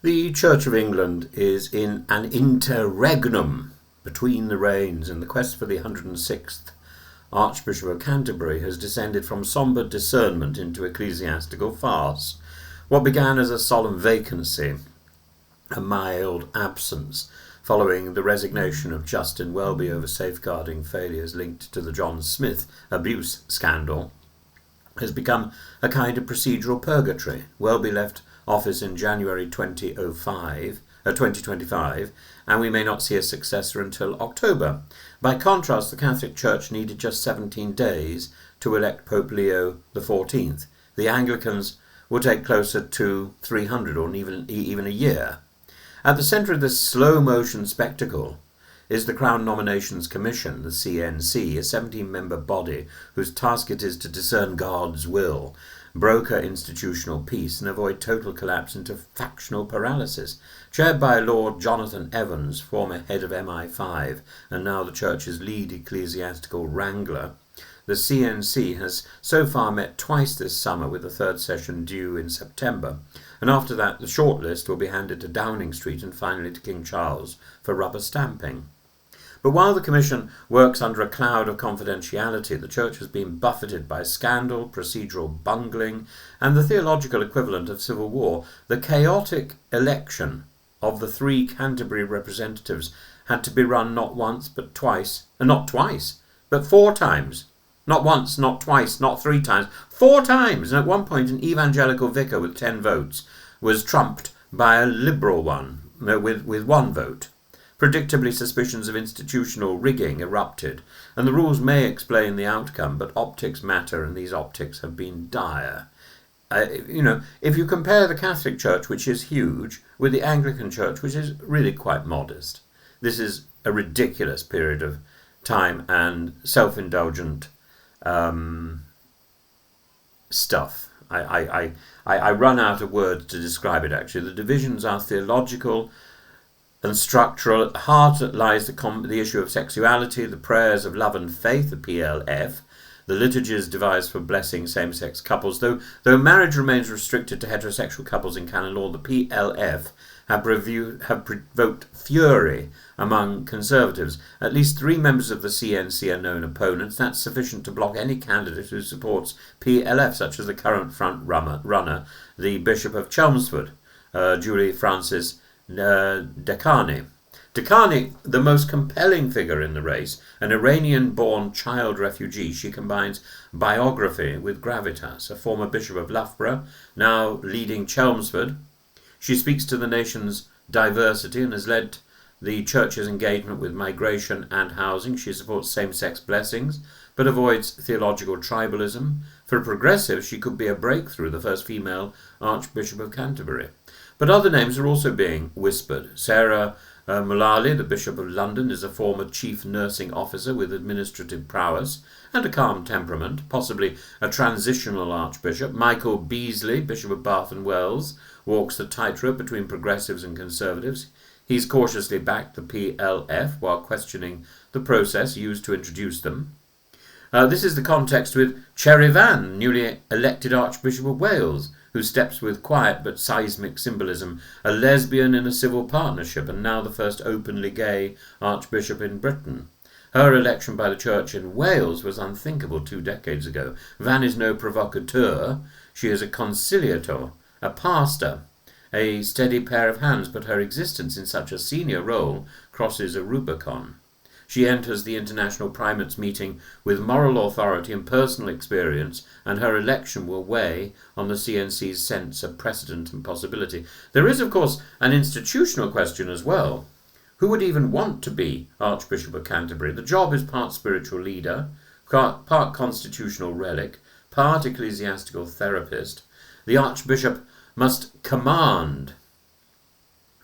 The Church of England is in an interregnum between the reigns, and the quest for the 106th Archbishop of Canterbury has descended from sombre discernment into ecclesiastical farce. What began as a solemn vacancy, a mild absence, following the resignation of Justin Welby over safeguarding failures linked to the John Smith abuse scandal, has become a kind of procedural purgatory. Welby left office in January 2025, and we may not see a successor until October. By contrast, the Catholic Church needed just 17 days to elect Pope Leo XIV. The Anglicans will take closer to 300 or even a year. At the centre of this slow-motion spectacle is the Crown Nominations Commission, the CNC, a 17-member body whose task it is to discern God's will, broker institutional peace, and avoid total collapse into factional paralysis. Chaired by Lord Jonathan Evans, former head of MI5 and now the Church's lead ecclesiastical wrangler, the CNC has so far met twice this summer, with the third session due in September, and after that the shortlist will be handed to Downing Street and finally to King Charles for rubber stamping. But while the Commission works under a cloud of confidentiality, the Church has been buffeted by scandal, procedural bungling, and the theological equivalent of civil war. The chaotic election of the 3 Canterbury representatives had to be run not once but twice, and not twice, but 4 times. Not once, not twice, not 3 times, 4 times! And at one point an evangelical vicar with 10 votes was trumped by a liberal one with 1 vote. Predictably, suspicions of institutional rigging erupted, and the rules may explain the outcome, but optics matter, and these optics have been dire. If you compare the Catholic Church, which is huge, with the Anglican Church, which is really quite modest, this is a ridiculous period of time and self-indulgent stuff. I run out of words to describe it, actually. The divisions are theological and structural. At the heart lies the issue of sexuality, the prayers of love and faith, the PLF, the liturgies devised for blessing same-sex couples. Though marriage remains restricted to heterosexual couples in canon law, the PLF have provoked fury among Conservatives. At least 3 members of the CNC are known opponents. That's sufficient to block any candidate who supports PLF, such as the current front-runner, the Bishop of Chelmsford, Julie Francis-Dehqani. Dehqani, the most compelling figure in the race, an Iranian-born child refugee. She combines biography with gravitas. A former Bishop of Loughborough, now leading Chelmsford, she speaks to the nation's diversity and has led the Church's engagement with migration and housing. She supports same-sex blessings, but avoids theological tribalism. For a progressive, she could be a breakthrough, the first female Archbishop of Canterbury. But other names are also being whispered. Sarah Mullally, the Bishop of London, is a former chief nursing officer with administrative prowess and a calm temperament, possibly a transitional archbishop. Michael Beasley, Bishop of Bath and Wells, walks the tightrope between progressives and conservatives. He's cautiously backed the PLF while questioning the process used to introduce them. This is the context with Cherry Van, newly elected Archbishop of Wales, who steps with quiet but seismic symbolism, a lesbian in a civil partnership, and now the first openly gay Archbishop in Britain. Her election by the Church in Wales was unthinkable 2 decades ago. Van is no provocateur. She is a conciliator, a pastor, a steady pair of hands, but her existence in such a senior role crosses a Rubicon. She enters the International Primates meeting with moral authority and personal experience, and her election will weigh on the CNC's sense of precedent and possibility. There is, of course, an institutional question as well. Who would even want to be Archbishop of Canterbury? The job is part spiritual leader, part constitutional relic, part ecclesiastical therapist. The Archbishop must command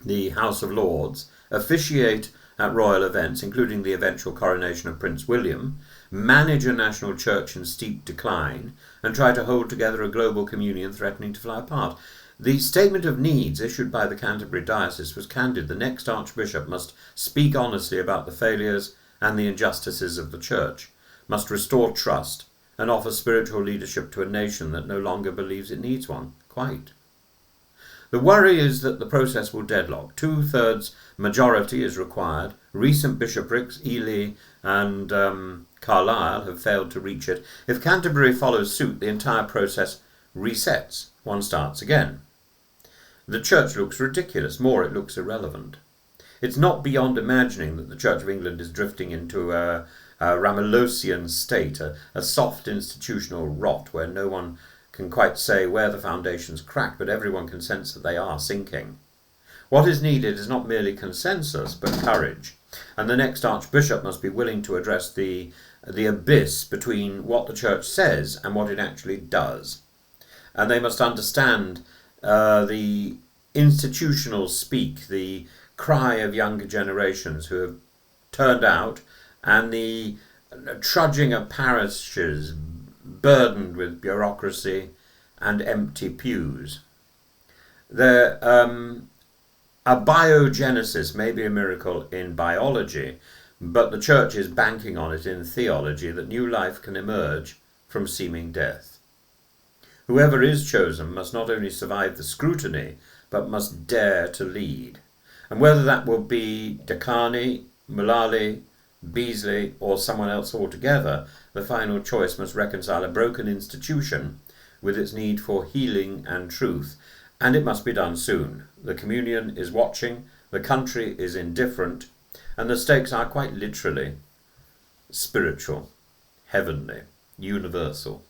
the House of Lords, officiate at royal events, including the eventual coronation of Prince William, manage a national church in steep decline, and try to hold together a global communion threatening to fly apart. The statement of needs issued by the Canterbury Diocese was candid. The next Archbishop must speak honestly about the failures and the injustices of the Church, must restore trust, and offer spiritual leadership to a nation that no longer believes it needs one. Quite. The worry is that the process will deadlock. 2/3 majority is required. Recent bishoprics, Ely and Carlisle, have failed to reach it. If Canterbury follows suit, the entire process resets. One starts again. The Church looks ridiculous. More, it looks irrelevant. It's not beyond imagining that the Church of England is drifting into a Ramellosian state, a soft institutional rot where no one can quite say where the foundations crack, but everyone can sense that they are sinking. What is needed is not merely consensus, but courage. And the next Archbishop must be willing to address the abyss between what the Church says and what it actually does. And they must understand the institutional speak, the cry of younger generations who have turned out, and the trudging of parishes burdened with bureaucracy and empty pews. A biogenesis may be a miracle in biology, but the Church is banking on it in theology, that new life can emerge from seeming death. Whoever is chosen must not only survive the scrutiny, but must dare to lead. And whether that will be Dehqani, Mullally, Beazley, or someone else altogether, the final choice must reconcile a broken institution with its need for healing and truth, and it must be done soon. The communion is watching, the country is indifferent, and the stakes are quite literally spiritual, heavenly, universal.